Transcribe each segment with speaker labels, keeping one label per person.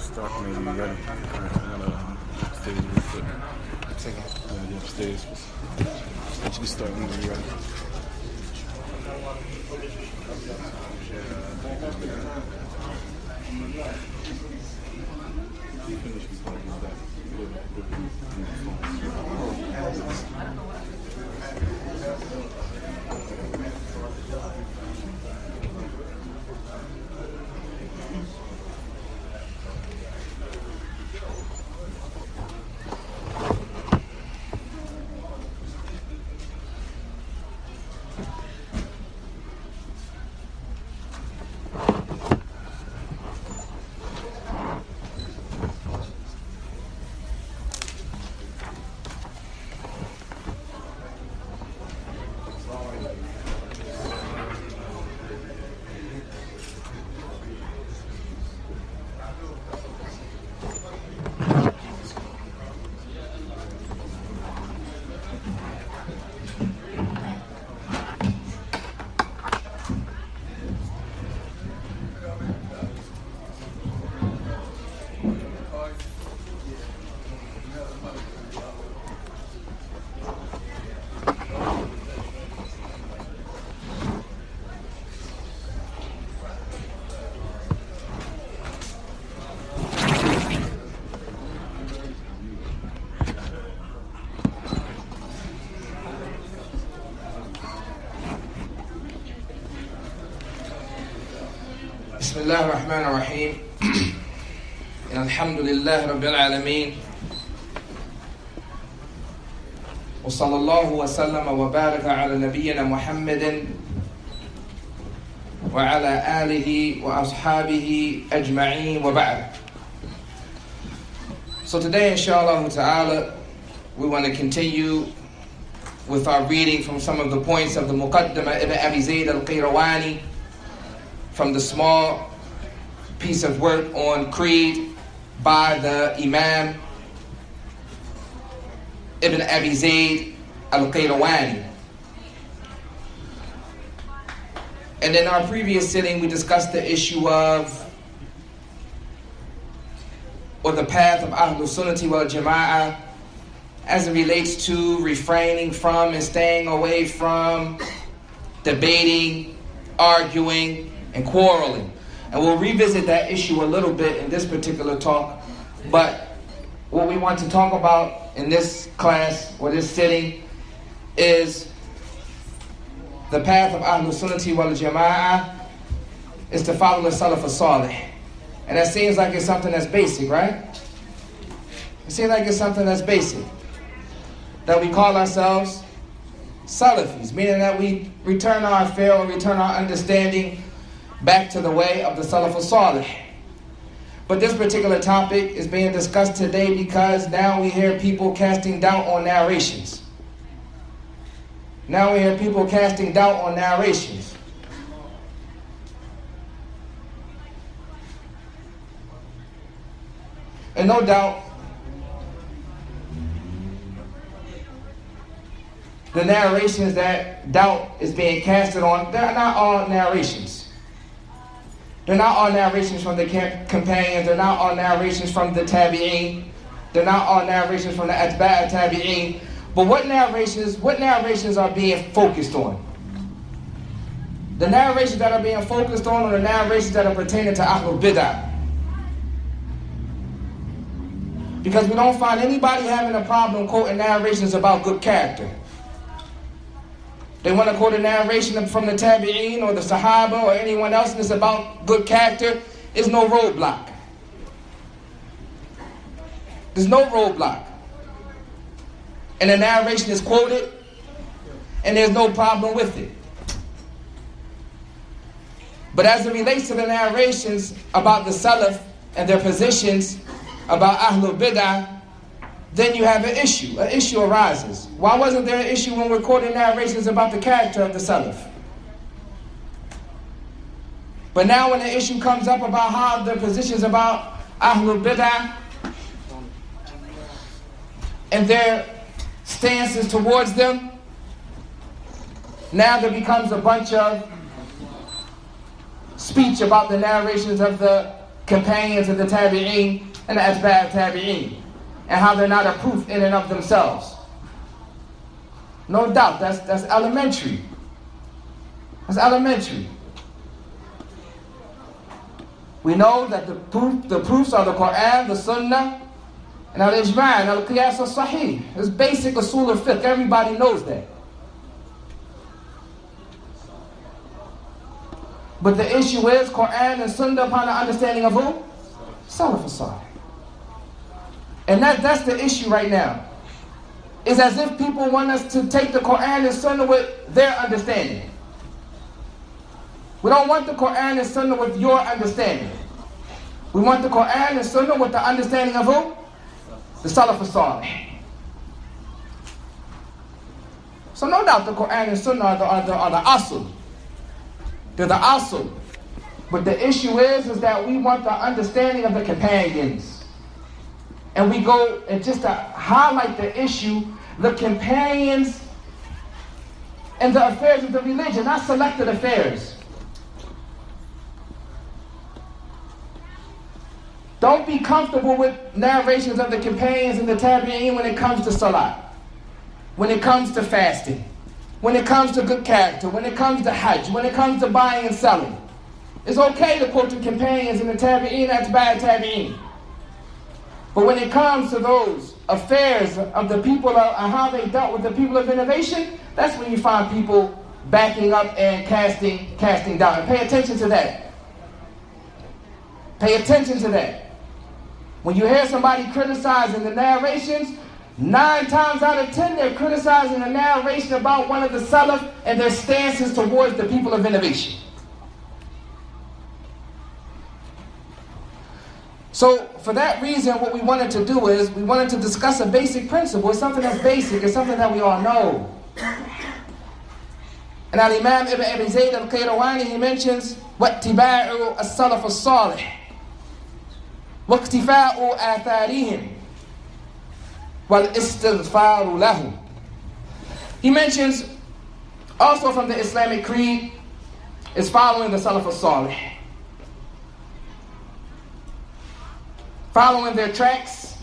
Speaker 1: start maybe ready. I'm gonna stay real quick.
Speaker 2: Second.
Speaker 1: Yeah, upstairs. Actually start when you're ready.
Speaker 2: بسم الله الرحمن الرحيم الحمد لله رب العالمين وصلى الله وسلم وبارك على نبينا محمد وعلى آله وأصحابه أجمعين وبعد. So today, inshallah ta'ala, we want to continue with our reading from some of the points of the Muqaddimah Ibn Abi Zayd al-Qayrawani, from the small piece of work on creed by the Imam Ibn Abi Zayd al-Qayrawani. And in our previous sitting, we discussed the issue of, or the path of ahul-sunnah wal jama'ah as it relates to refraining from and staying away from debating, arguing, and quarreling. And we'll revisit that issue a little bit in this particular talk. But what we want to talk about in this class, or this sitting, is the path of ahul-sunnah wal jama'ah is to follow the salaf as-salih. And that seems like it's something that's basic, right? It seems like it's something that's basic. That we call ourselves Salafis, meaning that we return our affair or return our understanding back to the way of the Salaf as-Salih. But this particular topic is being discussed today because now we hear people casting doubt on narrations. Now we hear people casting doubt on narrations. And no doubt, the narrations that doubt is being casted on, they're not all narrations. They're not all narrations from the companions. They're not all narrations from the tabi'een. They're not all narrations from the atba' tabi'een. But what narrations are being focused on? The narrations that are being focused on are the narrations that are pertaining to ahlul-bid'ah. Because we don't find anybody having a problem quoting narrations about good character. They want to quote a narration from the tabi'een or the sahaba or anyone else and it's about good character. There's no roadblock. There's no roadblock. And the narration is quoted and there's no problem with it. But as it relates to the narrations about the salaf and their positions about ahlul bid'ah, then you have an issue. An issue arises. Why wasn't there an issue when we're quoting narrations about the character of the Salaf? But now when the issue comes up about how the positions about Ahlul Bid'ah and their stances towards them, now there becomes a bunch of speech about the narrations of the companions of the tabi'een and the atba' tabi'een, and how they're not a proof in and of themselves. No doubt, that's elementary. That's elementary. We know that the proofs are the Quran, the Sunnah, and al-Ijma' and al-Qiyas al-Sahih. It's basic usul al-fiqh. Everybody knows that. But the issue is Quran and Sunnah upon the understanding of who? Salaf al-Salih. And that's the issue right now. It's as if people want us to take the Quran and Sunnah with their understanding. We don't want the Quran and Sunnah with your understanding. We want the Quran and Sunnah with the understanding of who? The Salaf al-Salih. So no doubt the Quran and Sunnah are the asl. They're the asl. But the issue is that we want the understanding of the companions. And we go, and just to highlight the issue, the companions and the affairs of the religion, not selected affairs. Don't be comfortable with narrations of the companions and the tabi'een when it comes to salah, when it comes to fasting, when it comes to good character, when it comes to hajj, when it comes to buying and selling. It's okay to quote the companions and the tabi'een, atba' tabi'een. But when it comes to those affairs of the people and how they dealt with the people of innovation, that's when you find people backing up and casting down. And pay attention to that. Pay attention to that. When you hear somebody criticizing the narrations, 9 times out of 10 they're criticizing a narration about one of the Salaf and their stances towards the people of innovation. So for that reason, what we wanted to do is we wanted to discuss a basic principle. It's something that's basic. It's something that we all know. And Al-Imam Ibn Abi Zayd al-Qayrawani, he mentions وَاتِّبَاعُ السَّلَفُ الصَّالِحِ وَاقْتِفَاءُ آثَارِهِمْ وَالْإِسْتِغْفَارُ لَهُمْ. He mentions also from the Islamic creed is following the Salaf al-Salih, following their tracks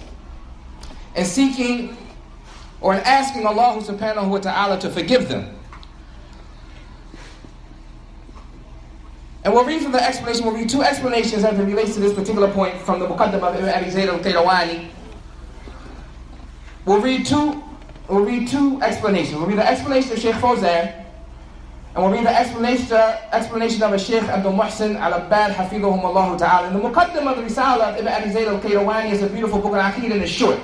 Speaker 2: and seeking or asking Allah subhanahu wa ta'ala to forgive them. And we'll read from the explanation, we'll read 2 explanations as it relates to this particular point from the Muqaddam of Ibn Abi Zayd al-Qayrawani. We'll read two explanations. We'll read the explanation of Sheikh Fawzan, and we'll read the explanation of Sheikh Abdul Muhsin al-Abbad, hafidhahum ta'ala. And the Muqaddam of the Risala of Ibn Abi Zayd al-Qayrawani is a beautiful book on Aqeedah, and it's short.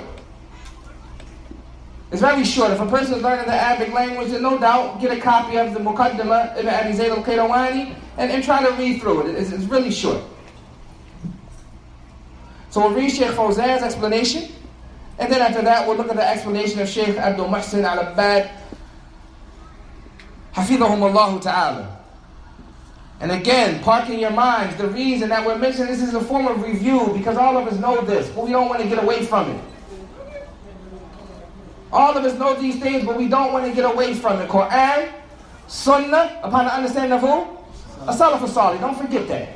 Speaker 2: It's very short. If a person is learning the Arabic language, then no doubt get a copy of the Muqaddimah Ibn Abi Zayd al-Qayrawani and try to read through it. It's really short. So we'll read Sheikh Fawzan's explanation, and then after that we'll look at the explanation of Sheikh Abdul Muhsin al-Abbad, hafidhahum ta'ala. And again, park in your minds the reason that we're mentioning this is a form of review, because all of us know this, but we don't want to get away from it. All of us know these things, but we don't want to get away from it. Quran, Sunnah, upon the understanding of who? As-Salaf al-Salih. Don't forget that.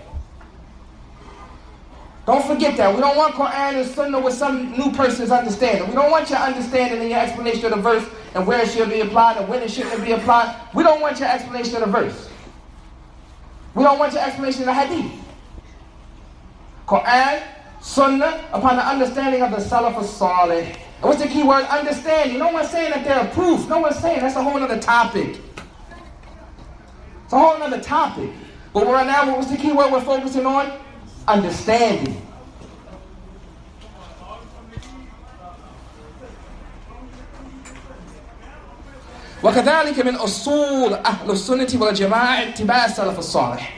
Speaker 2: Don't forget that. We don't want Quran and Sunnah with some new person's understanding. We don't want your understanding and your explanation of the verse and where it should be applied and when it shouldn't be applied. We don't want your explanation of the verse. We don't want your explanation of the hadith. Quran, Sunnah, upon the understanding of the Salaf al-Salih. And what's the key word? Understanding. No one's saying that they're a proof. No one's saying that's a whole other topic. It's a whole other topic. But right now, what's the key word we're focusing on? Understanding. وكذلك من أصول أهل السنة والجماعة اتباع السلف الصالح.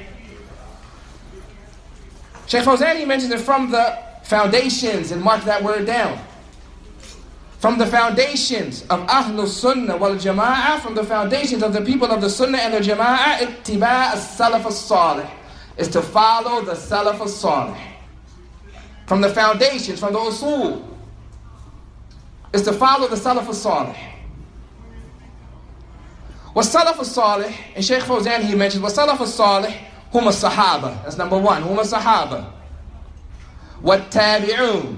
Speaker 2: Shaykh Fawzani mentions it from the foundations, and mark that word down. From the foundations of ahul-sunnah wal jama'ah, from the foundations of the people of the sunnah and the jama'ah, ittiba' as-salaf as-salih, is to follow the salaf as-salih. From the foundations, from the usul, is to follow the salaf as-salih. Was-salaf as-salih, and Shaykh Fawzan he mentions, was-salaf as-salih hum as-sahaba. That's number 1, hum as-sahaba. وَالتَّابِعُونَ,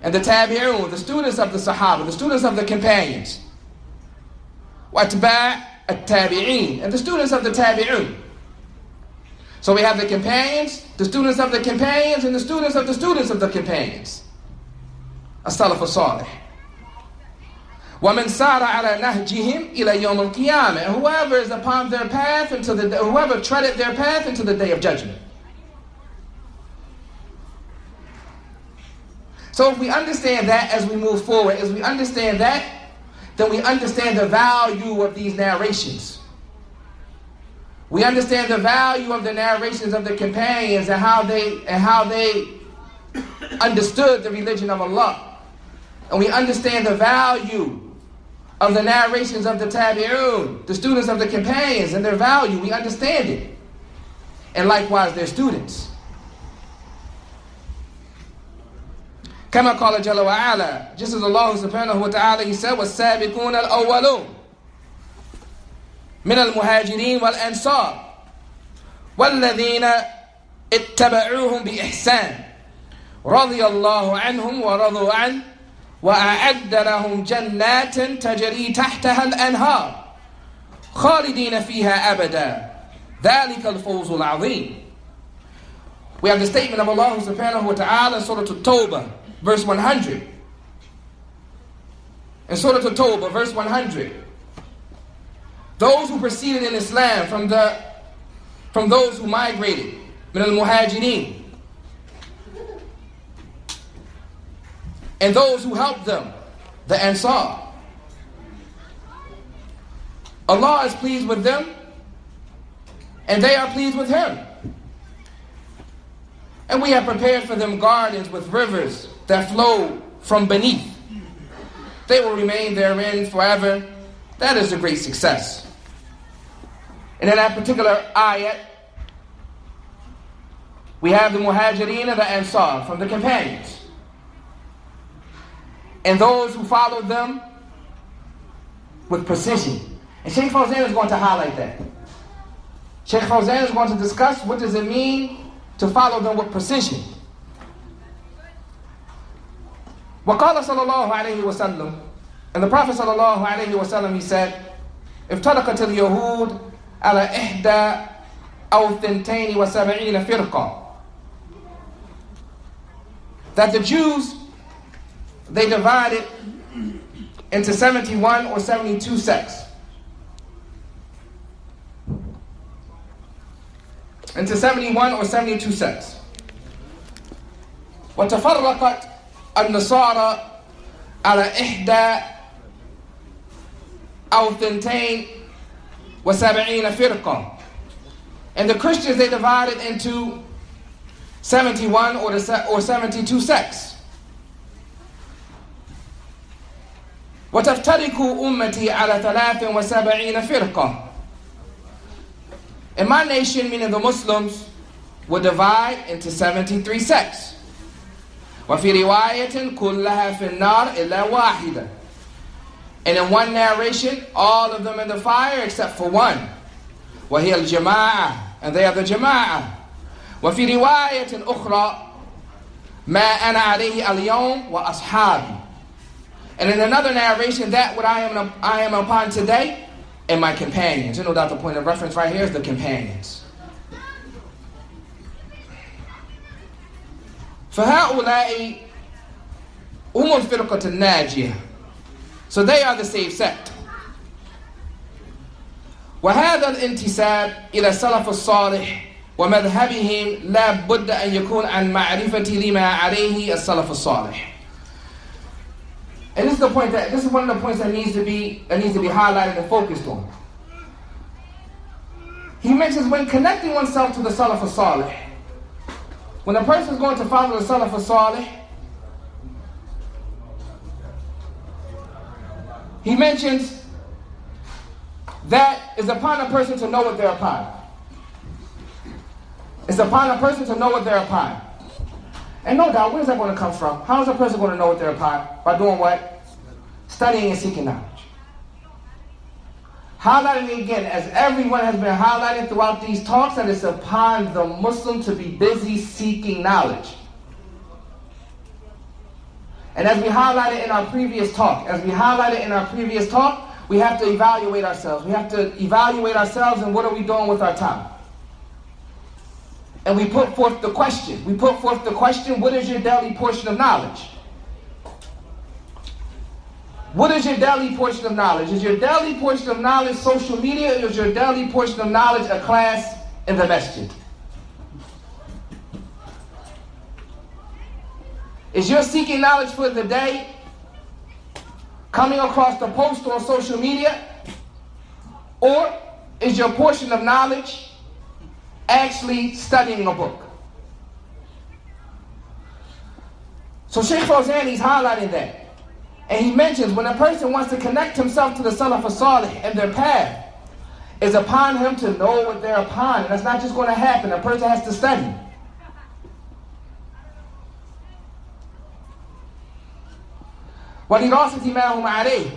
Speaker 2: and the tabi'un, the students of the Sahaba, the students of the companions. وَأَتْبَاعُ التَّابِعِينَ, and the students of the tabi'un. So we have the companions, the students of the companions, and the students of the companions. As-Salaf as-Salih. وَمَنْ سَارَ عَلَى نَهْجِهِمْ إِلَى يَوْمِ الْقِيَامَةِ, and whoever is upon their path whoever treaded their path into the day of judgment. So if we understand that as we move forward, as we understand that, then we understand the value of these narrations. We understand the value of the narrations of the companions and how they understood the religion of Allah. And we understand the value of the narrations of the tabi'un, the students of the companions, and their value. We understand it. And likewise their students. كما قال جل وعلا, just as Allah subhanahu wa ta'ala, He said, وَالسَّابِقُونَ الْأَوَّلُونَ من المهاجرين والأنصار والذين اتبعوهم بإحسان رضي الله عنهم ورضوا عنه وأعد لهم جنات تجري تحتها الأنهار خالدين فيها أبدا ذلك الفوز العظيم. We have the statement of Allah subhanahu wa ta'ala in Surah At-Tawbah, verse 100. In Surah At-Tawbah, verse 100. Those who proceeded in Islam from those who migrated, min al-muhajirin, and those who helped them, the Ansar. Allah is pleased with them, and they are pleased with Him. And we have prepared for them gardens with rivers that flow from beneath. They will remain therein forever. That is a great success. And in that particular ayat, we have the muhajirin and the ansar from the companions. And those who followed them with precision. And Shaykh Fawzan is going to highlight that. Shaykh Fawzan is going to discuss what does it mean to follow them with precision. وقال صلى الله عليه وسلم, and the Prophet صلى الله عليه وسلم, he said, افترقت اليهود على إحدى أو ثنتين وسبعين فرقة. That the Jews, they divided into 71 or 72 sects. Into 71 or 72 sects. وتفرقت النصارى على إحدى أو ثنتين وسبعين فرقة. And the Christians, they divided into 71 or 72 sects. وتفترق أمتي على 73 فرقة. And my nation, meaning the Muslims, will divide into 73 sects. وفي رواية كلها في النار إلا واحدة. And in one narration, all of them in the fire except for one. وهي الجماعة, and they are the Jama'ah. وفي رواية أخرى ما أنا عليه اليوم وأصحابي. And in another narration, that what I am upon today and my companions. You know that the point of reference right here is the companions. فهؤلاء هم الفرقة الناجية. So they are the saved sect. وهذا الانتساب إلى السلف الصالح ومذهبهم لا بد أن يكون عن معرفة لما عليه السلف الصالح. And this is one of the points that needs to be highlighted and focused on. He mentions when connecting oneself to the Salaf as-Salih, when a person is going to follow the Salaf as-Salih, he mentions that it's upon a person to know what they're upon. It's upon a person to know what they're upon. And no doubt, where is that going to come from? How is a person going to know what they're upon? By doing what? Studying and seeking knowledge. Highlighting again, as everyone has been highlighting throughout these talks, that it's upon the Muslim to be busy seeking knowledge. And as we highlighted in our previous talk, we have to evaluate ourselves. We have to evaluate ourselves and what are we doing with our time. And we put forth the question. What is your daily portion of knowledge? What is your daily portion of knowledge? Is your daily portion of knowledge social media, or is your daily portion of knowledge a class in the masjid? Is your seeking knowledge for the day coming across the post on social media? Or is your portion of knowledge actually studying a book? So Shaykh Fawzan, he's highlighting that. And he mentions when a person wants to connect himself to the Salaf as-Salih and their path, it's upon him to know what they're upon. And that's not just going to happen. A person has to study. ولدراسة ما هم عليه.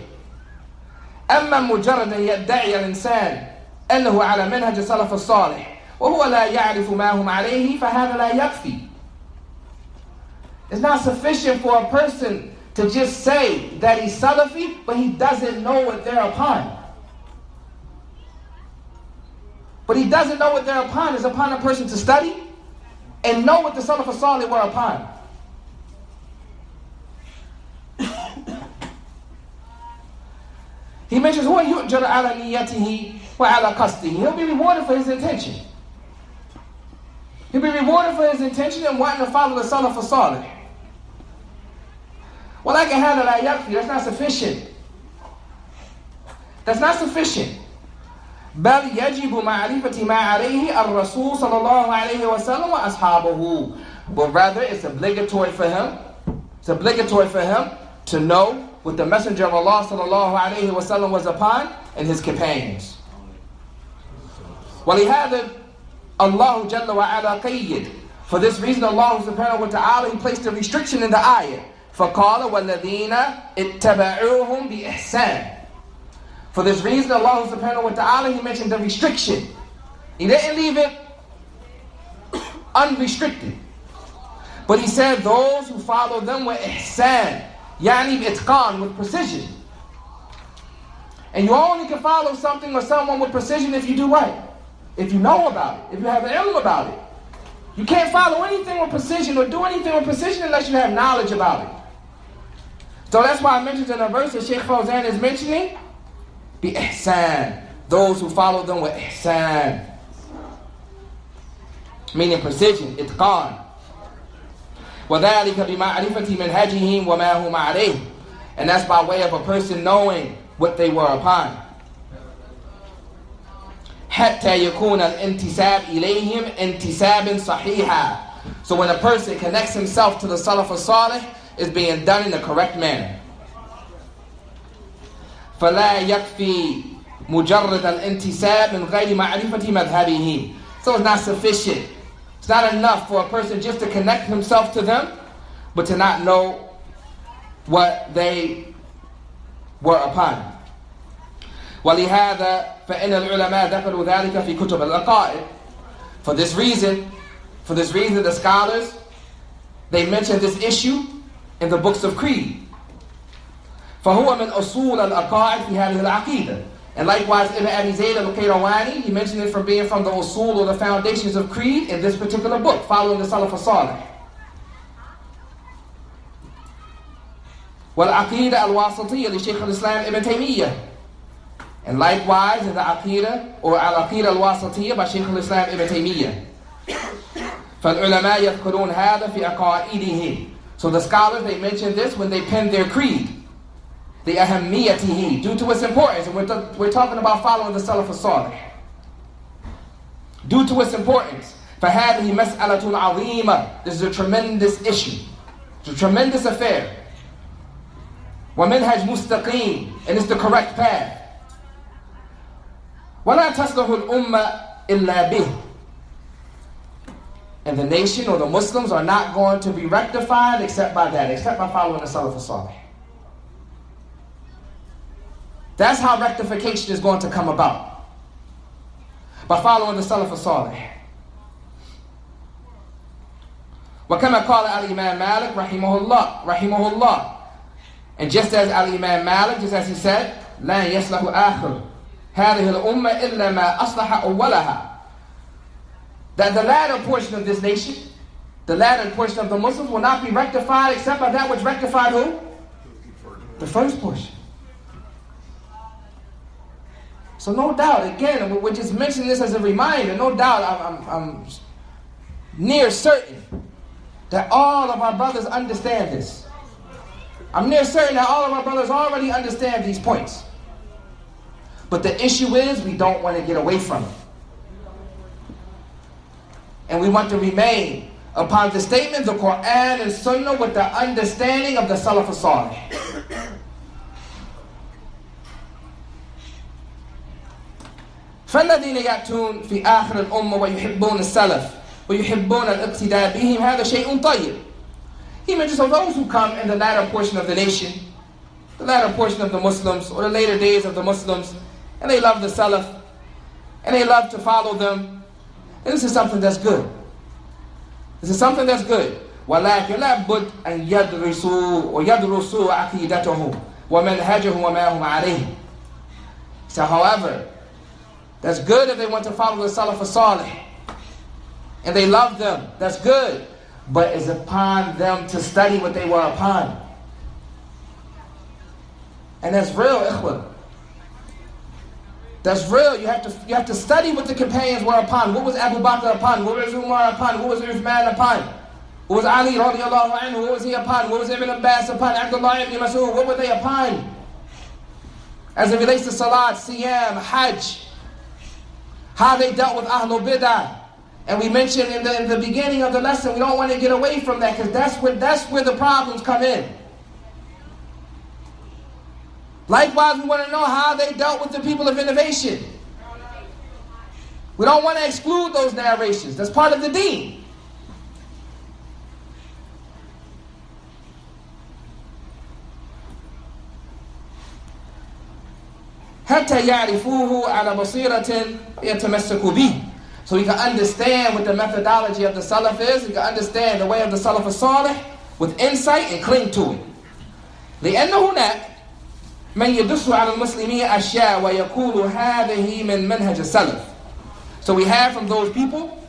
Speaker 2: أما مجرد أن يدعي الإنسان أنه على منهج السلف الصالح وهو لا يعرف ما هم عليه فهذا لا يكفي. It's not sufficient for a person to just say that he's Salafi, but he doesn't know what they're upon. But he doesn't know what they're upon. It's upon a person to study and know what the Salaf as-Salih were upon. He mentions هو يؤجر على نيته وعلى قصده. He'll be rewarded for his intention. He'll be rewarded for his intention and wanting to follow the Salaf as-Salih. ولكن هذا لا يكفي. That's not sufficient. That's not sufficient. بل يجب معرفة ما عليه الرسول صلى الله عليه وسلم وأصحابه. But rather it's obligatory for him. It's obligatory for him to know what the Messenger of Allah sallallahu alayhi wa sallam was upon and his companions. ولهذا Allah جل وعلا قيد. For this reason Allah subhanahu wa ta'ala, he placed a restriction in the ayah. فقال والذين اتبعوهم بإحسان. For this reason Allah subhanahu wa ta'ala, he mentioned the restriction. He didn't leave it unrestricted. But he said those who follow them with ihsan. Yani itqan, with precision. And you only can follow something or someone with precision if you do what? If you know about it. If you have an ilm about it. You can't follow anything with precision or do anything with precision unless you have knowledge about it. So that's why I mentioned in a verse that Shaykh Fawzan is mentioning, bi ihsan. Those who follow them with ihsan. Meaning precision, itqan. وَذَلِكَ بِمَعْرِفَةِ مِنْهَجِهِمْ وَمَا هُمْ عَلَيْهِ. And that's by way of a person knowing what they were upon. حَتَّى يَكُونَ الْإِنْتِسَابِ إِلَيْهِمْ إِنْتِسَابٍ صَحِيحًا. So when a person connects himself to the Salaf as-Salih, it's being done in the correct manner. فَلَا يَكْفِي مُجَرَّدَ الْإِنْتِسَابِ مِنْ غَيْرِ مَعْرِفَةِ مَذْهَبِهِمْ. So it's not sufficient. It's not enough for a person just to connect himself to them, but to not know what they were upon. وَلِهَذَا فَإِنَّ الْعُلَمَاءَ ذَكَرُوا ذَلِكَ فِي كُتُبِ الْعَقَائِدِ. For this reason, the scholars, they mention this issue in the books of creed. فَهُوَ مِنْ أُصُولَ الْعَقَائِدِ فِي هَذِهِ الْعَقِيدَةِ. And likewise, Ibn Abi Zayd al-Qayrawani, he mentioned it from being from the usul or the foundations of creed in this particular book, following the Salaf as-Salih. وَالْعَقِيدَةِ الْوَاسِطِيَّةِ لِشَيْخِ الْإِسْلَامِ Ibn Taymiyyah. And likewise, in the Aqidah or Al-Aqidah al-Wasatiyya by Shaykh al-Islam Ibn Taymiyyah. فَالْعُلَمَاء يَذْكُرُونَ هَذَا فِي أَقَائِدِهِمْ. So the scholars, they mention this when they pen their creed. The ahammiyatihi, due to its importance. And we're talking about following the Salaf as-Salih. Due to its importance. فَهَذِهِ مَسْأَلَةٌ عَظِيمَةٌ. This is a tremendous issue. It's a tremendous affair. وَمِنْهَجْ مُسْتَقِيمٌ. And it's the correct path. وَلَا تَصْلَحُ الْأُمَّةِ إِلَّا بِهِ. And the nation or the Muslims are not going to be rectified except by that, except by following the Salaf as-Salih. That's how rectification is going to come about. By following the Salaf as-Salih. وَكَمَا قَالَ الْإِمَامُ مَالِكُ رَحِمَهُ اللَّهُ And just as Al-Imam Malik, just as he said, لَا يَصْلَحُ آخِرُ هَذِهِ الْأُمَّةِ إِلَّا مَا أَصْلَحَ أَوَّلَهَا. That the latter portion of this nation, the latter portion of the Muslims will not be rectified except by that which rectified who? The first portion. So no doubt, again, we're just mentioning this as a reminder, no doubt I'm near certain that all of our brothers understand this. I'm near certain that all of our brothers already understand these points. But the issue is we don't want to get away from it. And we want to remain upon the statements of Quran and Sunnah with the understanding of the Salaf as-Salih. فالذين يأتون في آخر الأمة ويحبون السلف ويحبون الاقتداء بهم هذا شيء طيب. He mentions of those who come in the latter portion of the nation, the latter portion of the Muslims, or the later days of the Muslims, and they love the Salaf, and they love to follow them. And this is something that's good. This is something that's good. ولكن لا بد أن يدرسوا عقيدتهم ومنهجهم وما هم عليه. So however, that's good if they want to follow the Salaf as-Salih and they love them. That's good. But it's upon them to study what they were upon. And that's real, ikhwan. That's real. You have to study what the companions were upon. What was Abu Bakr upon? What was Umar upon? What was Uthman upon? What was Ali radiallahu anhu? What was he upon? What was Ibn Abbas upon? Abdullah ibn Mas'ud? What were they upon? As it relates to Salat, Siyam, Hajj, how they dealt with Ahlul Bidah. And we mentioned in the beginning of the lesson, we don't want to get away from that because that's where the problems come in. Likewise, we want to know how they dealt with the people of innovation. We don't want to exclude those narrations. That's part of the deen. حتى يعرفوه على بصيرة يتمسكوا به. So we can understand what the methodology of the Salaf is. We can understand the way of the Salaf as-Salih with insight and cling to it. لأن هناك من يدس على المسلمين أشياء ويقول هذه من منهج السلف. So we have from those people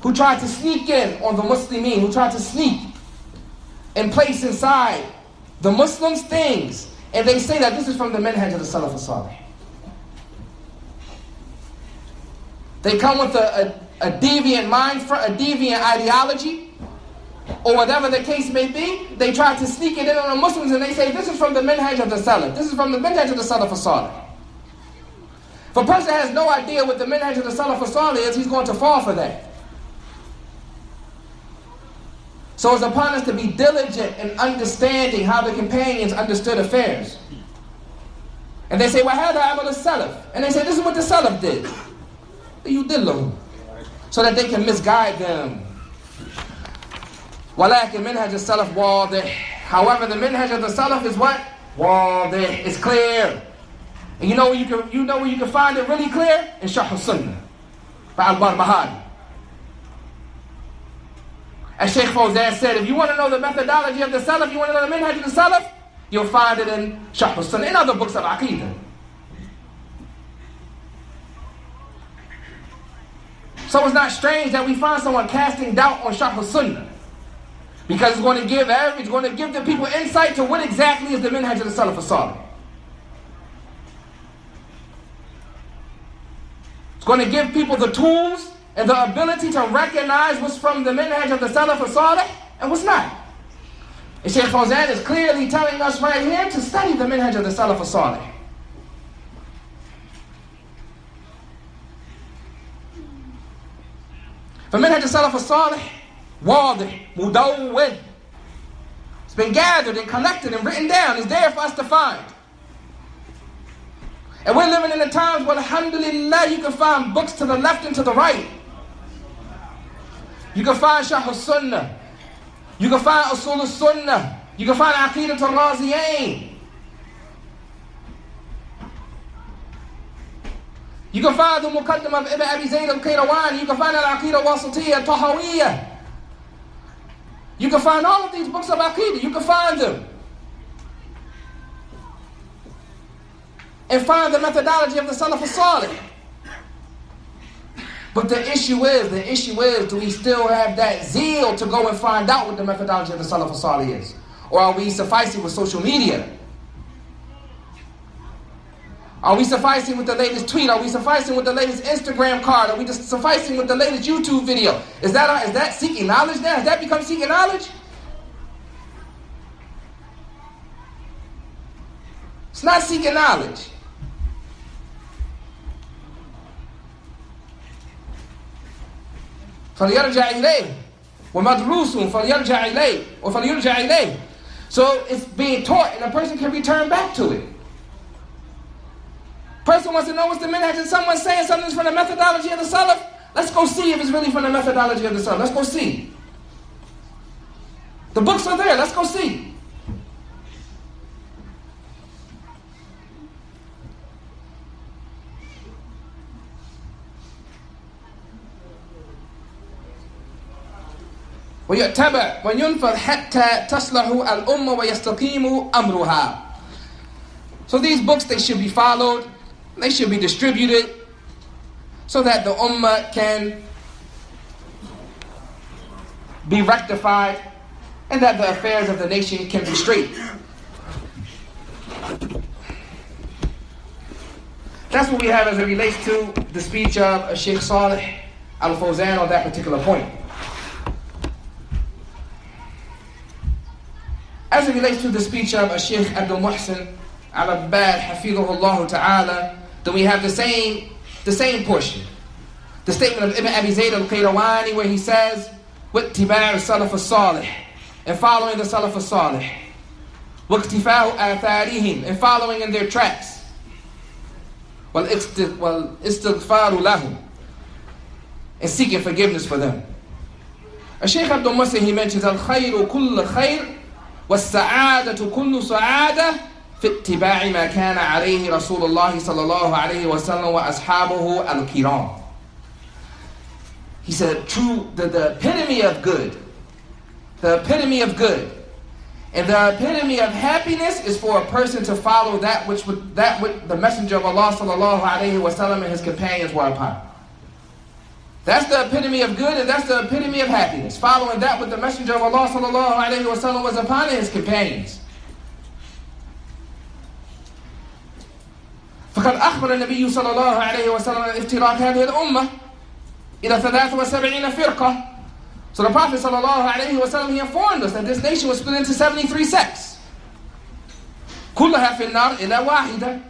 Speaker 2: who try to sneak in on the Muslimin, who try to sneak and place inside the Muslims things, and they say that this is from the manhaj of the Salaf as-Salih. They come with a deviant mind, a deviant ideology, or whatever the case may be. They try to sneak it in on the Muslims and they say, this is from the manhaj of the Salaf. This is from the manhaj of the Salaf as-Salih. If a person has no idea what the manhaj of the Salaf as-Salih is, he's going to fall for that. So it's upon us to be diligent in understanding how the companions understood affairs. And they say, وَهَذَا عَمَلُ السَّلَفِ. And they say, this is what the Salaf did. يُدِلُّهُمْ. So that they can misguide them. وَلَكِنْ مِنْهَجُ السَّلَفِ وَاضِحٌ. However, the minhaj of the Salaf is what? واضح. It's clear. And you know where you can find it really clear? In ahul-sunnah by Al-Barbahari. As Shaykh Fawzan said, if you want to know the methodology of the Salaf, you want to know the minhaj of the Salaf, you'll find it in ahul-sunnah, in other books of Aqeedah. So it's not strange that we find someone casting doubt on ahul-sunnah, because it's going to give the people insight to what exactly is the minhaj of the Salaf as-Salih. It's going to give people the tools and the ability to recognize what's from the minhaj of the Salaf as-Salih and what's not. And Shaykh Fawzan is clearly telling us right here to study the minhaj of the Salaf as-Salih. For minhaj of the Salaf as-Salih, wadih, mudawwin. It's been gathered and collected and written down. It's there for us to find. And we're living in the times where, alhamdulillah, you can find books to the left and to the right. You can find ahul-sunnah. You can find ahul-sunnah. You can find Aqeedat al-Raziyain. You can find the Muqaddam of Ibn Abi Zayd al-Qayrawani. You can find al-Aqeedah al-Wasitiyya al-Tahawiyya. You can find all of these books of Aqeedah. You can find them. and find the methodology of the Salaf as-Salih. But the issue is, do we still have that zeal to go and find out what the methodology of the Salaf as-Salih is? Or are we sufficing with social media? Are we sufficing with the latest tweet? Are we sufficing with the latest Instagram card? Are we just sufficing with the latest YouTube video? Is that seeking knowledge now? Has that become seeking knowledge? It's not seeking knowledge. فَلْيَرْجَعْ إِلَيْهِ وَمَدْرُوسٌ فَلْيَرْجَعْ إِلَيْهِ or فَلْيُرْجَعْ إِلَيْهِ. So it's being taught and a person can return back to it. Person wants to know what's the minhaj and someone's saying something's from the methodology of the Salaf. Let's go see if it's really from the methodology of the Salaf. Let's go see. The books are there. Let's go see. ويتبع وينفذ حتى تصلح الأمة ويستقيم أمرها. So these books, they should be followed, they should be distributed so that the ummah can be rectified and that the affairs of the nation can be straight. That's what we have as it relates to the speech of Sheikh Salih Al-Fawzan on that particular point. As it relates to the speech of Sheikh Abdul Muhsin Al-Abbad Hafidhahullah Ta'ala, then we have the same portion. The statement of Ibn Abi Zayd Al-Qayrawani where he says, وَاتِّبَاعُ السَّلَفُ الصَّالِحِ and following the Salaf as-Salih. وَاقْتِفَاءُ آثَارِهِمْ and following in their tracks. وَالْإِسْتِغْفَارُ لَهُمْ and seeking forgiveness for them. Sheikh Abdul Muhsin, he mentions الْخَيْرُ كُلُّ خَيْرٍ وَالسَّعَادَةُ كُلُّ سَعَادَةٍ في اتباع ما كان عليه رسول الله صلى الله عليه وسلم وأصحابه الكرام. He said, the epitome of good, the epitome of good, and the epitome of happiness is for a person to follow that which the Messenger of Allah sallallahu alaihi wasallam and his companions were upon. That's the epitome of good, and that's the epitome of happiness. Following that what the Messenger of Allah sallallahu alaihi wasallam was upon and his companions. فقد أخبر النبي صلى الله عليه وسلم عن افتراق هذه الأمة إلى 73 فرقة. So the Prophet صلى الله عليه وسلم, he informed us that this nation was split into 73 sects. كلها في النار إلا واحدة.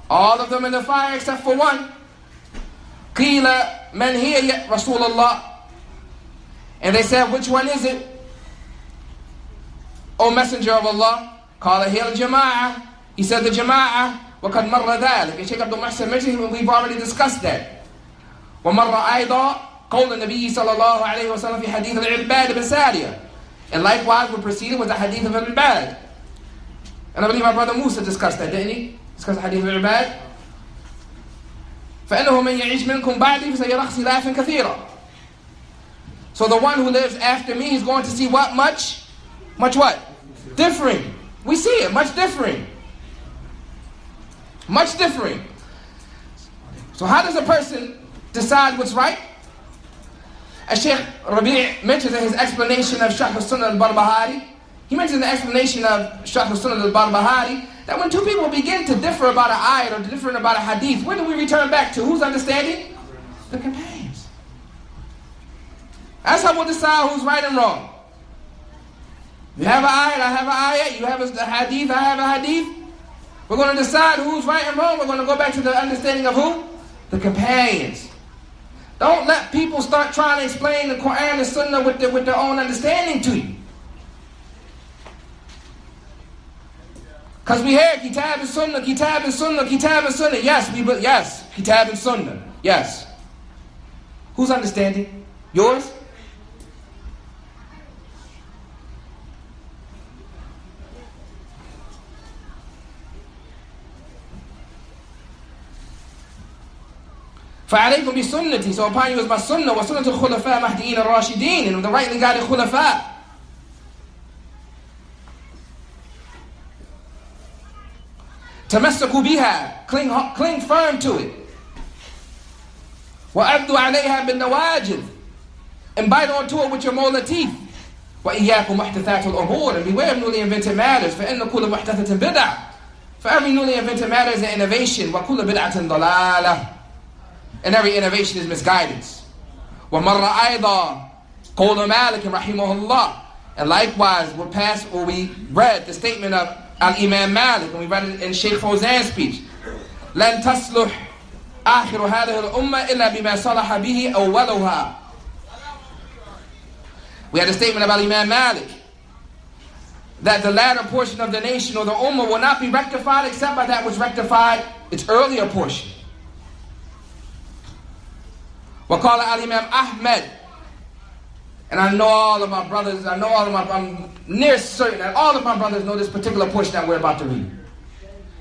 Speaker 2: All of them in the fire except for one. قيل من هي يا رسول الله? And they said, which one is it? O Messenger of Allah? قال هي الجماعة. He said the Jama'ah. وقد مر ذلك. Sheikh Abdul Muhsin mentioned, we've already discussed that. ومر أيضا قول النبي صلى الله عليه وسلم في حديث العباد بن سارية. And likewise we proceeded with the hadith of al-Ibad. And I believe my brother Musa discussed that, didn't he? Discussed the hadith of al-Ibad. فإنه من يعيش منكم بعدي فسيرى اختلافا كثيرا. So the one who lives after me is going to see what? Much what? Differing. We see it, much differing. Much differing. So how does a person decide what's right? As Sheikh Rabi' mentions in his explanation of Sharh al-Sunnah al-Barbahari, he mentions in the explanation of Sharh al-Sunnah al-Barbahari that when two people begin to differ about an ayat or differ about a hadith, where do we return back to? Whose understanding? The companions. That's how we'll decide who's right and wrong. You have an ayat, I have an ayat. You have a hadith, I have a hadith. We're going to decide who's right and wrong. We're going to go back to the understanding of who? The companions. Don't let people start trying to explain the Quran and Sunnah with their own understanding to you. Because we hear Kitab and Sunnah, Kitab and Sunnah, Kitab and Sunnah. Yes, Kitab and Sunnah. Yes. Whose understanding? Yours? فَعَلَيْكُمْ بِسُنَّتِي. So upon you is my sunnah, وَسُنَّةُ الْخُلَفَاءِ مَهْدِيِّينَ الرَّاشِدِينَ, and the rightly guided khulafa. تمسكوا بها, cling firm to it. وَأَبْدُوا عَلَيْهَا بِالنَّوَاجِذِ, and bite onto it with your molar teeth. وَإِيَّاكُمْ مُحْدَثَاتُ الْأُمُورِ, and beware of newly invented matters. فَإِنَّ كُلَّ مُحْدَثَةٍ بِدْعَةٍ, for every newly invented matter is an innovation. وَكُلَّ بِدْعَةٍ ضَلَالَةٍ, and every innovation is misguidance. وَمَرَّ أَيْضًا قَوْلُ مَالِكٍ رَحِمَهُ اللَّهِ, and likewise we read the statement of Al-Imam Malik, and we read it in Sheikh Fawzan's speech. لَن تَصْلُحْ آخِرُ هَذِهِ الْأُمَّةِ إِلَّا بِمَا صَلَحَ بِهِ أَوَّلُهَا. We had a statement about Imam Malik, that the latter portion of the nation or the ummah will not be rectified except by that which rectified its earlier portion. وَقَالَ Al-Imam Ahmed, and I know all of my brothers, I'm near certain that all of my brothers know this particular portion that we're about to read.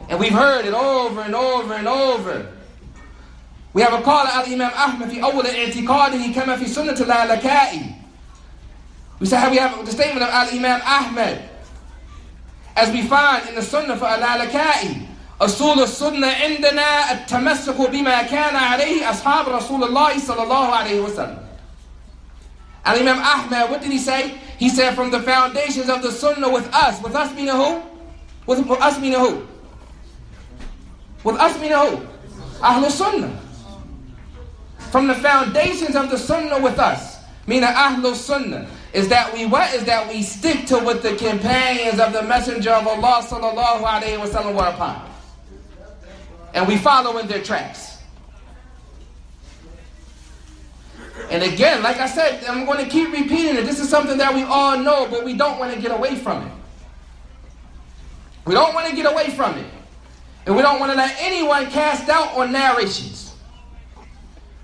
Speaker 2: And we've heard it over and over and over. We have a call Al-Imam Ahmed في أول اعتقاده كما في سنة العلكائي. We say how we have the statement of Al-Imam Ahmed, as we find in the Sunnah for Al-Alaka'i. ahul-sunnah عندنا التمسك بما كان عليه أصحاب رسول الله صلى الله عليه وسلم. Al-Imam Ahmed, what did he say? He said, from the foundations of the Sunnah with us meaning who? With us meaning who? With us meaning who? ahul-sunnah. From the foundations of the Sunnah with us, meaning ahul-sunnah, is that we stick to what the companions of the Messenger of Allah sallallahu alaihi wasallam were upon, and we follow in their tracks. And again, like I said, I'm going to keep repeating it. This is something that we all know, but we don't want to get away from it. We don't want to get away from it, and we don't want to let anyone cast doubt on narrations.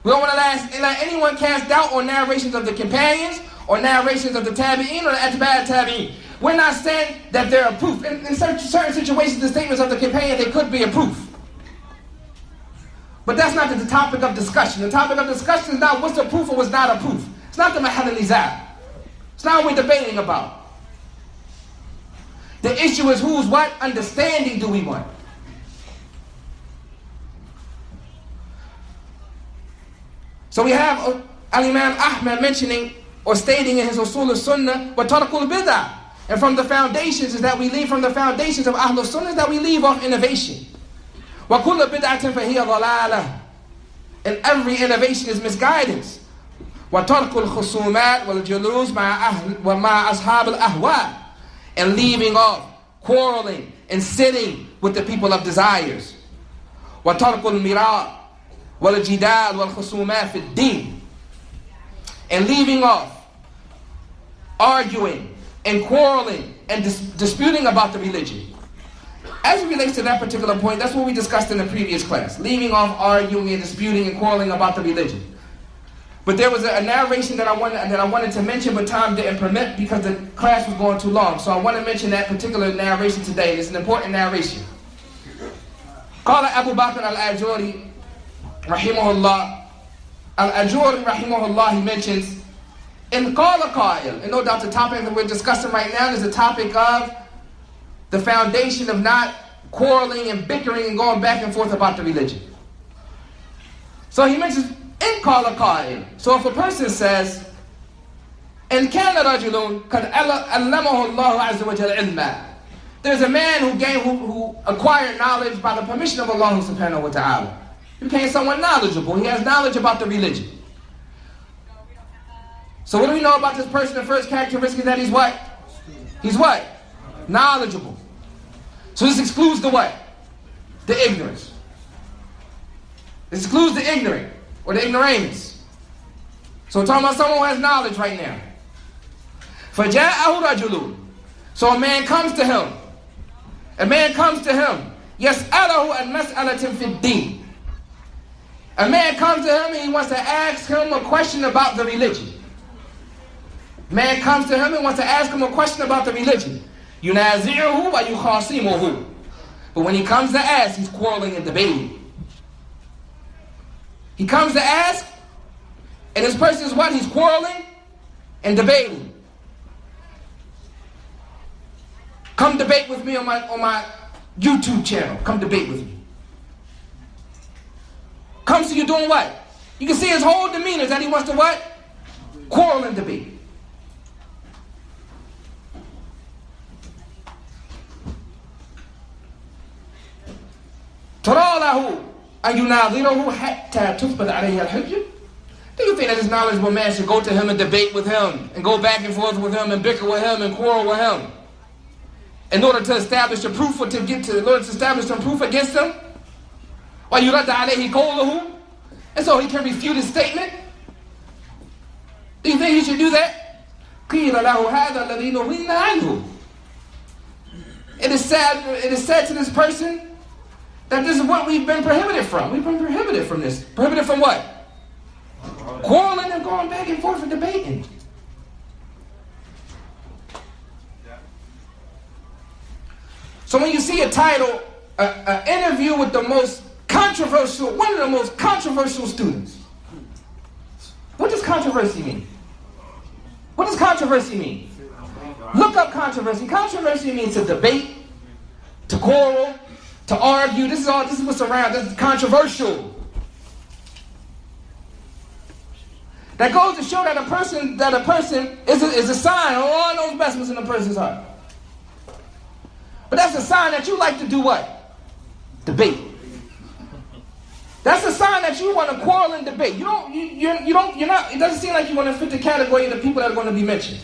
Speaker 2: We don't want to let anyone cast doubt on narrations of the companions, or narrations of the tabi'in, or the atba' tabi'in. We're not saying that they're a proof. In certain situations, the statements of the companion, they could be a proof. But that's not the topic of discussion. The topic of discussion is not what's a proof or what's not a proof. It's not the mahal al-nizah. It's not what we're debating about. The issue is whose what understanding do we want? So we have Al-Imam Ahmed mentioning or stating in his ahul-sunnah, wa tarkul bid'ah. And from the foundations is that we leave from the foundations of ahul-sunnah is that we leave off innovation. Wa kullu bid'atin fahiya dhalalah. And every innovation is misguidance. Wa tarkul khusumat wal julus ma'a ashab al-ahwa. And leaving off quarreling and sitting with the people of desires. Wa tarkul mira' wal jidal wal khusumat fi ad-din. And leaving off arguing and quarreling and disputing about the religion. As it relates to that particular point, that's what we discussed in the previous class. Leaving off arguing and disputing and quarreling about the religion. But there was a narration that I wanted to mention, but time didn't permit because the class was going too long. So I want to mention that particular narration today. It's an important narration. قال Abu Bakr al-Ajuri rahimahullah. Al-Ajuri rahimahullah, he mentions, in qala qa'il, and no doubt the topic that we're discussing right now is the topic of the foundation of not quarreling and bickering and going back and forth about the religion. So he mentions, in qala qa'il. So if a person says, in kana rajulun kad allamahu Allah azza wa jalla ilma. There's a man who acquired knowledge by the permission of Allah subhanahu wa ta'ala. He became someone knowledgeable. He has knowledge about the religion. So what do we know about this person? The first characteristic is that he's what? He's what? Knowledgeable. So this excludes the what? The ignorance. This excludes the ignorant or the ignoramus. So we're talking about someone who has knowledge right now. فَجَاءَهُ رَجُلٌ. So a man comes to him. A man comes to him. يَسْأَلَهُ الْمَسْأَلَةٍ فِي الدِّينِ. A man comes to him and he wants to ask him a question about the religion. Man comes to him and wants to ask him a question about the religion. يُنَازِعُهُ وَيُخَاصِمُهُ. But when he comes to ask, he's quarreling and debating. He comes to ask, and this person is what? He's quarreling and debating. Come debate with me on my YouTube channel. Come debate with me. Comes to you doing what? You can see his whole demeanor is that he wants to what? Quarrel and debate. تراله أن يناظره حتى تثبت عليه الحجة. Do you think that this knowledgeable man should go to him and debate with him and go back and forth with him and bicker with him and quarrel with him in order to establish a proof or in order to establish some proof against him? ويرد عليه قوله, and so he can refute his statement? Do you think he should do that? قيل له هذا الذي نهينا عنه. It is said to this person that this is what we've been prohibited from. We've been prohibited from this. Prohibited from what? Quarreling and going back and forth and debating. So when you see a title, an interview with the most controversial, one of the most controversial students. What does controversy mean? What does controversy mean? Look up controversy. Controversy means to debate, to quarrel, to argue. This is what's around. This is controversial. That goes to show that a person is a sign of all those best in a person's heart. But that's a sign that you like to do what? Debate. That's a sign that you want to quarrel and debate. You're not, it doesn't seem like you want to fit the category of the people that are going to be mentioned.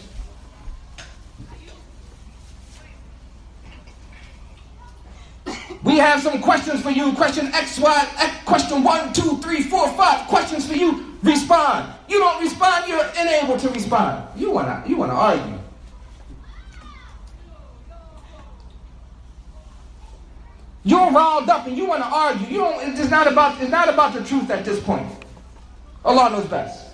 Speaker 2: We have some questions for you. Question X, Y, question 1, 2, 3, 4, 5. Questions for you. Respond. You don't respond, you're unable to respond. You wanna argue. You're riled up and you want to argue. It's not about the truth at this point. Allah knows best.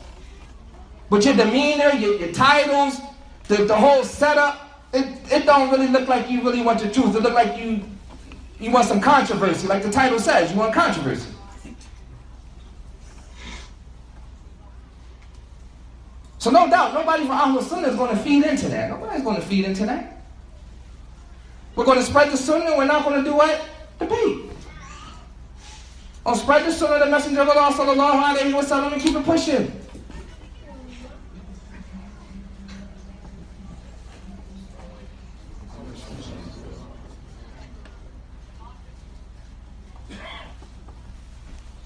Speaker 2: But your demeanor, your titles, the whole setup, it don't really look like you really want the truth. It look like you want some controversy, like the title says. You want controversy. So no doubt, nobody from ahul-sunnah is going to feed into that. Nobody's going to feed into that. We're going to spread the sunnah. We're not going to do what? Debate. I'll spread the sunnah of the Messenger of Allah sallallahu alayhi wa sallam and keep it pushing.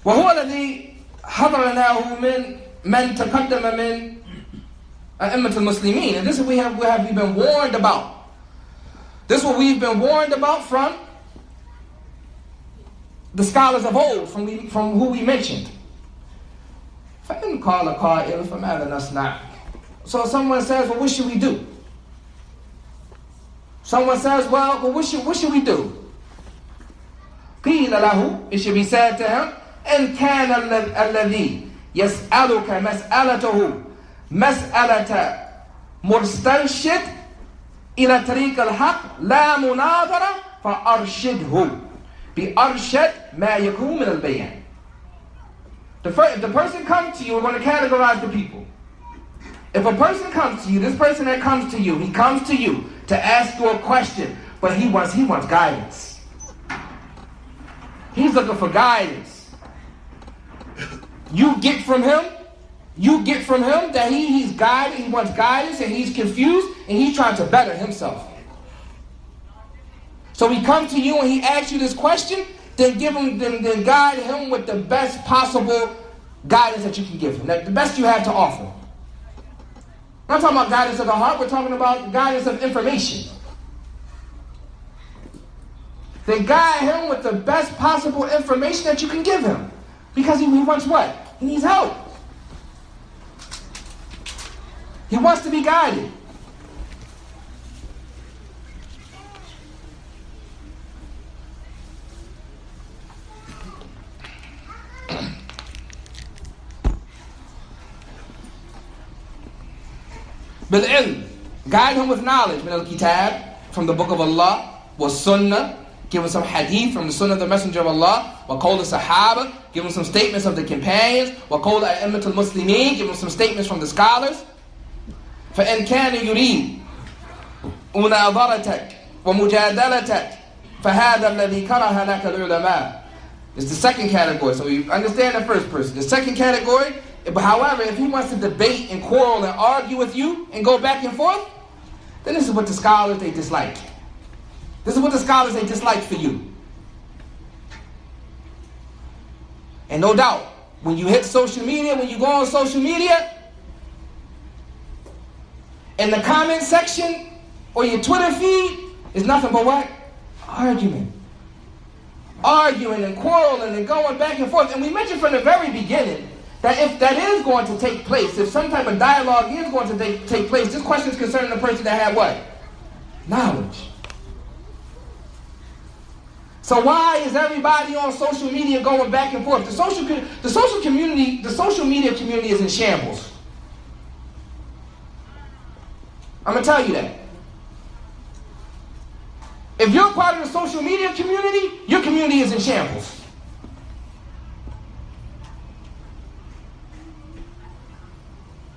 Speaker 2: وهو الذي حضرناه من تقدم من أئمة المسلمين. And this is what we've been warned about. This is what we've been warned about from the scholars of old, from who we mentioned. فإن قال قائل فماذا نصنع? So someone says, well, what should we do? Someone says, well, what should we do? قيل له, it should be said to him, إن كان الذي يسألك مسألته مسألة مرسترشد إلى طريق الحق لا مناظرة فأرشده بأرشد ما يكون من البيان. If the person comes to you, we're going to categorize the people. If a person comes to you, this person that comes to you, he comes to you to ask you a question, but he wants guidance. He's looking for guidance. You get from him that he's guided, he wants guidance, and he's confused, and he's trying to better himself. So he comes to you and he asks you this question, then guide him with the best possible guidance that you can give him, the best you have to offer. We're not talking about guidance of the heart, we're talking about guidance of information. Then guide him with the best possible information that you can give him. Because he wants what? He needs help. He wants to be guided. Bil-ilm, guide him with knowledge, min al-kitab, from the book of Allah, was sunnah, give him some hadith from the sunnah of the Messenger of Allah, wa qawl al-sahaba, give him some statements of the companions, wa qawl a'immat al-muslimin, give him some statements from the scholars. فَإِنْ كَانَ يُرِيد مُنَاظَرَتَكَ وَمُجَادَلَتَكَ فَهَذَا الَّذِي كَرَهَ لَكَ الْعُلَمَاء. It's the second category. So we understand the first person. The second category, however, if he wants to debate and quarrel and argue with you and go back and forth, then this is what the scholars, they dislike. This is what the scholars, they dislike for you. And no doubt, when you hit social media, when you go on social media, in the comment section or your Twitter feed, is nothing but what? Argument. Arguing and quarreling and going back and forth. And we mentioned from the very beginning that if that is going to take place, if some type of dialogue is going to take place, this question is concerning the person that had what? Knowledge. So why is everybody on social media going back and forth? The social media community is in shambles. I'm going to tell you that. If you're part of the social media community, your community is in shambles.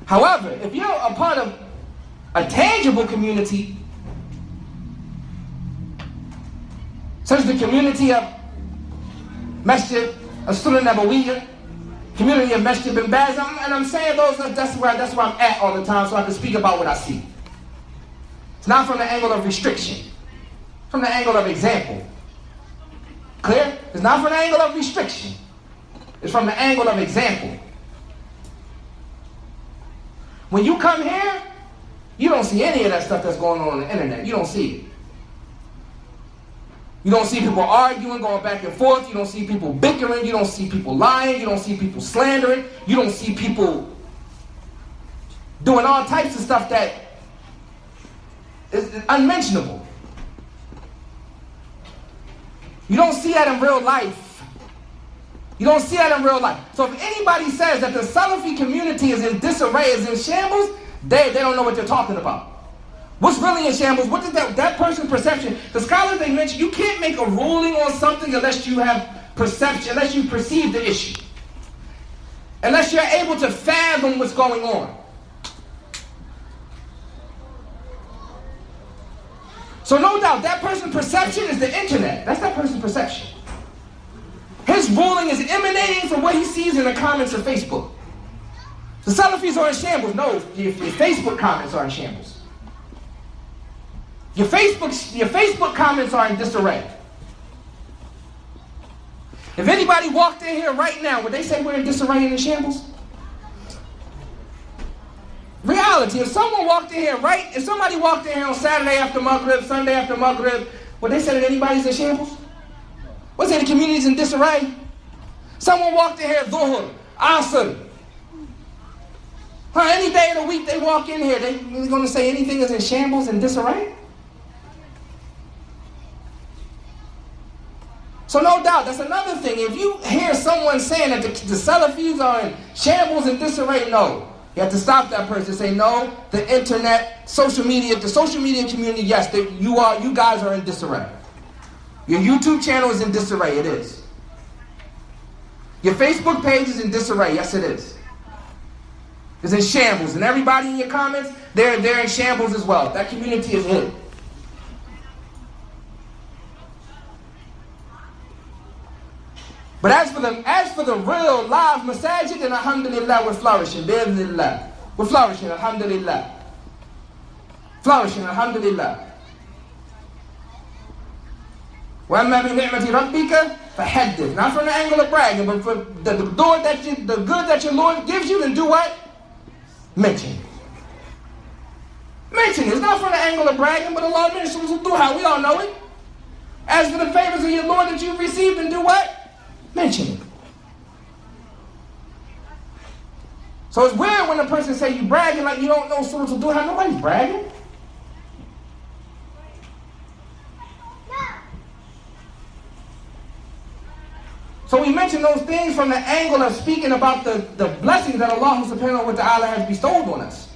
Speaker 2: However, if you're a part of a tangible community, such as the community of Masjid ahul-sunnah Nabawiyya, community of Masjid bin Baz, and I'm saying that's where I'm at all the time, so I can speak about what I see. It's not from the angle of restriction, from the angle of example. Clear? It's not from the angle of restriction. It's from the angle of example. When you come here, you don't see any of that stuff that's going on the internet. You don't see it. You don't see people arguing, going back and forth. You don't see people bickering. You don't see people lying. You don't see people slandering. You don't see people doing all types of stuff that is unmentionable. You don't see that in real life. You don't see that in real life. So if anybody says that the Salafi community is in disarray, is in shambles, they don't know what they're talking about. What's really in shambles? What is that person's perception? The scholars, they mentioned you can't make a ruling on something unless you have perception, unless you perceive the issue. Unless you're able to fathom what's going on. So no doubt, that person's perception is the internet. That's that person's perception. His ruling is emanating from what he sees in the comments of Facebook. The Salafis are in shambles. No, your Facebook comments are in shambles. Your Facebook comments are in disarray. If anybody walked in here right now, would they say we're in disarray and in shambles? Reality, if somebody walked in here on Saturday after Maghrib, Sunday after Maghrib, would they say that anybody's in shambles? Would they say the community's in disarray? Someone walked in here, Dhuhr, Asr. Any day of the week they walk in here, they're going to say anything is in shambles and disarray? So no doubt, that's another thing. If you hear someone saying that the Salafis are in shambles and disarray, no. You have to stop that person and say, no, the internet, social media, the social media community, yes, you guys are in disarray. Your YouTube channel is in disarray, it is. Your Facebook page is in disarray, yes it is. It's in shambles, and everybody in your comments, they're in shambles as well. That community is hit. But as for the real live masajid, then alhamdulillah, we're flourishing. Bi'idhnillah. We're flourishing, alhamdulillah. Flourishing, alhamdulillah. وَأَمَّا بِنِعْمَةِ رَبِّكَ فَحَدِّثْ. Not from the angle of bragging, but for the good that your Lord gives you, then do what? Mention. Mention. It's not from the angle of bragging, but Allah mentions duha. We all know it. As for the favors of your Lord that you've received, then do what? Mention it. So it's weird when a person say you bragging like you don't know Surah Al-Duha. Nobody's bragging. So we mention those things from the angle of speaking about the blessings that Allah subhanahu wa ta'ala has bestowed on us.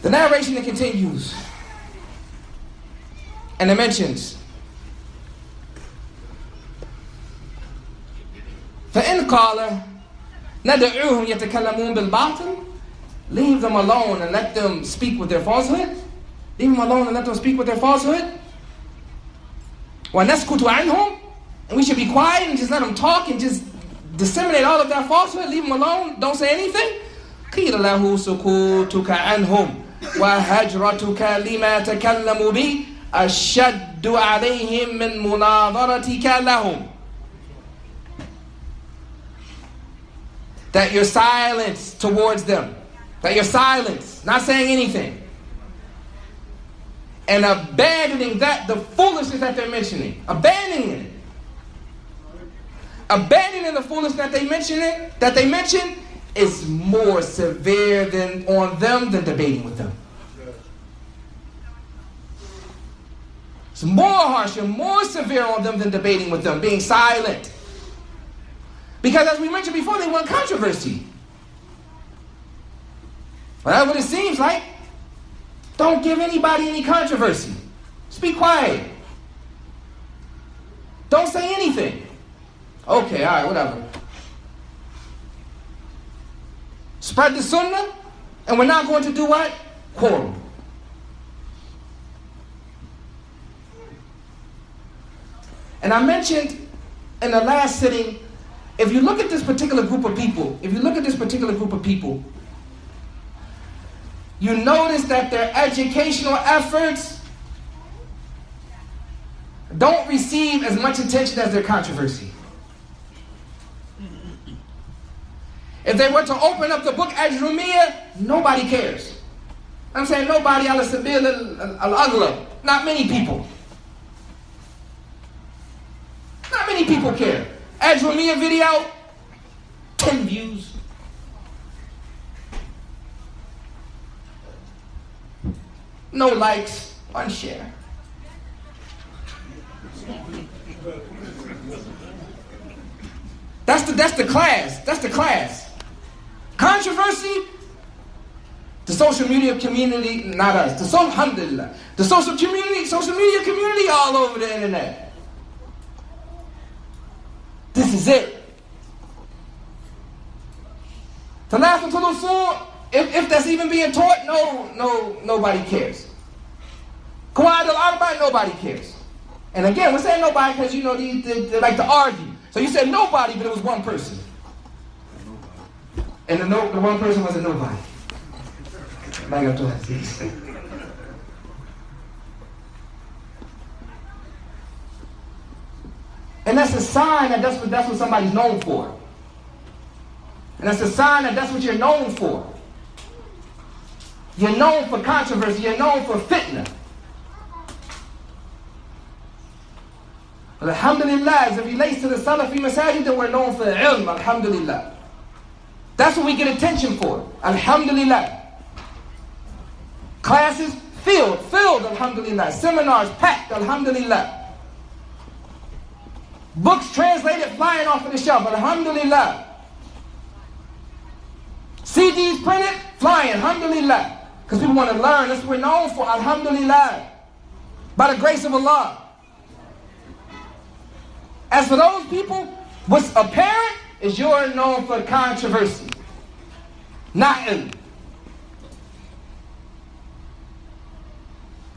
Speaker 2: The narration continues, and it mentions إذ قال ندعوهم يتكلمون بالباطل. Leave them alone and let them speak with their falsehood. Leave them alone and let them speak with their falsehood. وَنَسْكُتُ عَنْهُمْ. And we should be quiet and just let them talk and just disseminate all of that falsehood. Leave them alone. Don't say anything. قِيلَ لَهُ سُكُوتُكَ عَنْهُمْ وَهَجْرَتُكَ لِمَا تَكَلَّمُوا بِهِ أَشَدُّ عَلَيْهِمْ مِنْ مُنَاظَرَتِكَ لَهُمْ. That your silence towards them, that your silence, not saying anything, and abandoning that, the foolishness that they're mentioning, abandoning it, abandoning the foolishness that they mention is more severe on them than debating with them. It's more harsh and more severe on them than debating with them, being silent. Because as we mentioned before, they want controversy. Well, that's what it seems like. Don't give anybody any controversy. Just be quiet. Don't say anything. Okay, all right, whatever. Spread the sunnah, and we're not going to do what? Quarrel. And I mentioned in the last sitting, if you look at this particular group of people, you notice that their educational efforts don't receive as much attention as their controversy. If they were to open up the book Ajrumiyah, nobody cares. I'm saying nobody ala sabil al-aghlab. Not many people. Not many people care. Ajrumiyah video, 10 views. No likes, 1 share. That's the class. That's the class. Controversy, the social media community, not us. Alhamdulillah. The social media community all over the internet. This is it. To laugh until the soul, if that's even being taught, nobody cares. Qawaid al-Arba, nobody cares. And again, we're saying nobody because, they like to argue. So you said nobody, but it was one person. And the one person wasn't nobody. And that's a sign that that's what somebody's known for. And that's a sign that that's what you're known for. You're known for controversy. You're known for fitna. But alhamdulillah, as it relates to the Salafi Masajid, then we're known for ilm, alhamdulillah. That's what we get attention for, alhamdulillah. Classes filled, alhamdulillah. Seminars packed, alhamdulillah. Books translated flying off of the shelf, alhamdulillah. CDs printed, flying, alhamdulillah. Because people want to learn, that's what we're known for, alhamdulillah. By the grace of Allah. As for those people, what's apparent is you're known for controversy, not ilm.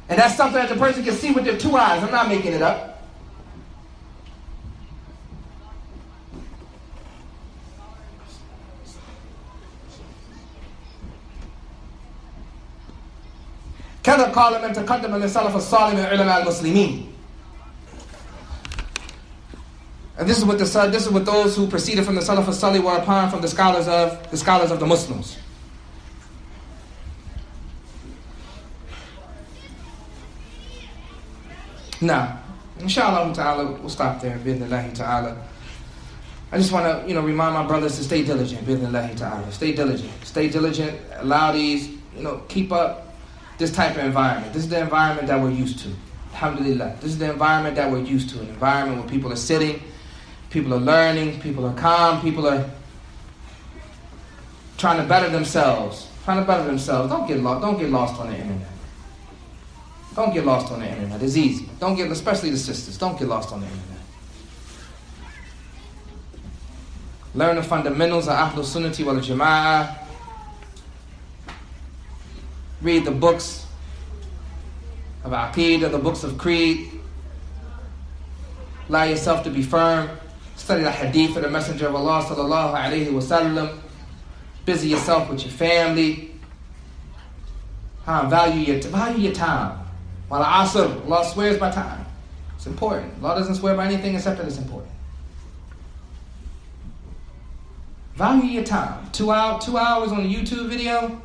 Speaker 2: And that's something that the person can see with their 2 eyes. I'm not making it up. كذا قال من تقدم من السلف الصالح من علماء المسلمين. And this is what those who proceeded from the Salaf al-Salih were upon from the scholars of the Muslims. Now, inshallah ta'ala, we'll stop there, bi'idhnillahi ta'ala. I just want to, remind my brothers to stay diligent, bi'idhnillahi ta'ala. Stay diligent, allow these, keep up this type of environment. This is the environment that we're used to. Alhamdulillah. This is the environment that we're used to, an environment where people are sitting, people are learning, people are calm, people are trying to better themselves. Don't get lost on the internet. Don't get lost on the internet. It's easy. Especially the sisters, don't get lost on the internet. Learn the fundamentals of ahul-sunnah wal jama'ah. Read the books of aqeedah, the books of creed. Allow yourself to be firm. Study the hadith of the Messenger of Allah sallallahu alayhi wasallam. Busy yourself with your family. Value your time. While asr, Allah swears by time. It's important. Allah doesn't swear by anything except that it's important. Value your time. 2 hours on a YouTube video.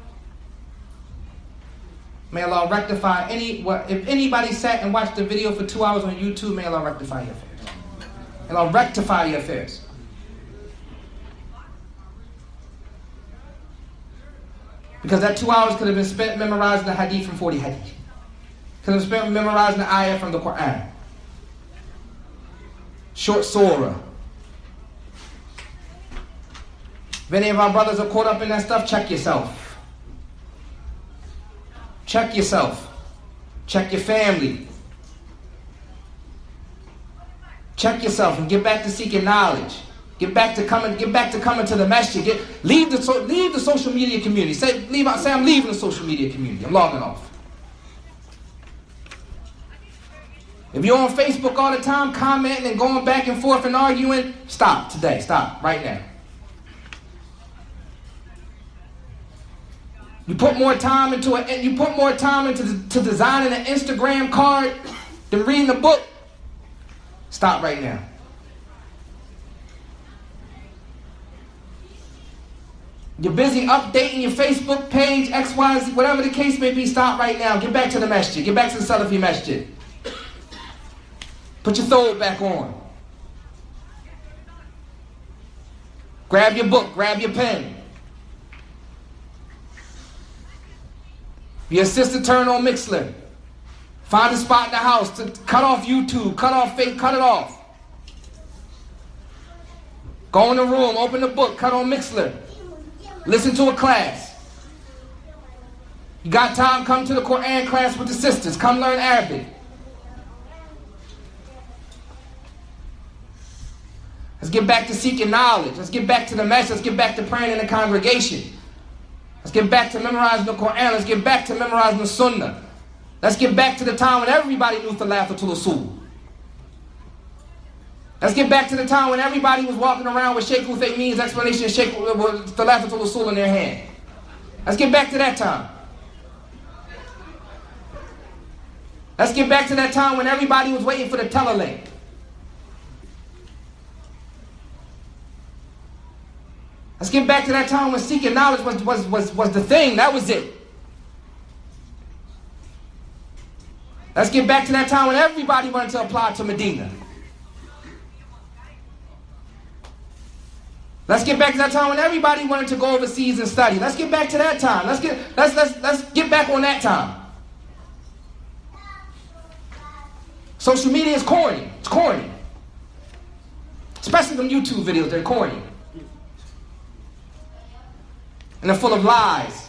Speaker 2: May Allah rectify if anybody sat and watched the video for 2 hours on YouTube, may Allah rectify your affairs. May Allah rectify your affairs. Because that 2 hours could have been spent memorizing the hadith from 40 hadith. Could have been spent memorizing the ayah from the Quran. Short surah. If any of our brothers are caught up in that stuff, check yourself. Check yourself. Check your family. Check yourself and get back to seeking knowledge. Get back to coming to the masjid. Leave the social media community. Say I'm leaving the social media community. I'm logging off. If you're on Facebook all the time, commenting and going back and forth and arguing, stop today. Stop right now. You put more time into designing an Instagram card than reading the book. Stop right now. You're busy updating your Facebook page, XYZ, whatever the case may be. Stop right now. Get back to the masjid. Get back to the Salafi masjid. Put your thawb back on. Grab your book. Grab your pen. Your sister turn on Mixler. Find a spot in the house to cut off YouTube, cut off Facebook, cut it off. Go in the room, open the book, cut on Mixler. Listen to a class. You got time, come to the Quran class with the sisters. Come learn Arabic. Let's get back to seeking knowledge. Let's get back to the message. Let's get back to praying in the congregation. Let's get back to memorizing the Quran. Let's get back to memorizing the Sunnah. Let's get back to the time when everybody knew Thalathatul Usul. Let's get back to the time when everybody was walking around with Sheikh Uthaymeen's explanation of Thalathatul Usul in their hand. Let's get back to that time. Let's get back to that time when everybody was waiting for the telelink. Let's get back to that time when seeking knowledge was the thing. That was it. Let's get back to that time when everybody wanted to apply to Medina. Let's get back to that time when everybody wanted to go overseas and study. Let's get back to that time. Let's get back on that time. Social media is corny. It's corny. Especially them YouTube videos, they're corny. And they're full of lies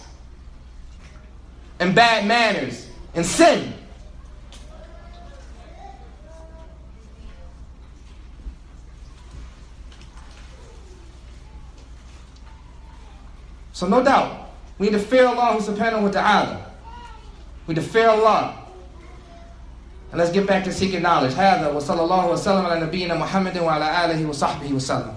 Speaker 2: and bad manners and sin. So no doubt, we need to fear Allah subhanahu wa ta'ala. We need to fear Allah. And let's get back to seeking knowledge. هذا وصلى الله وسلم على نبينا محمد وعلى آله وصحبه وسلم.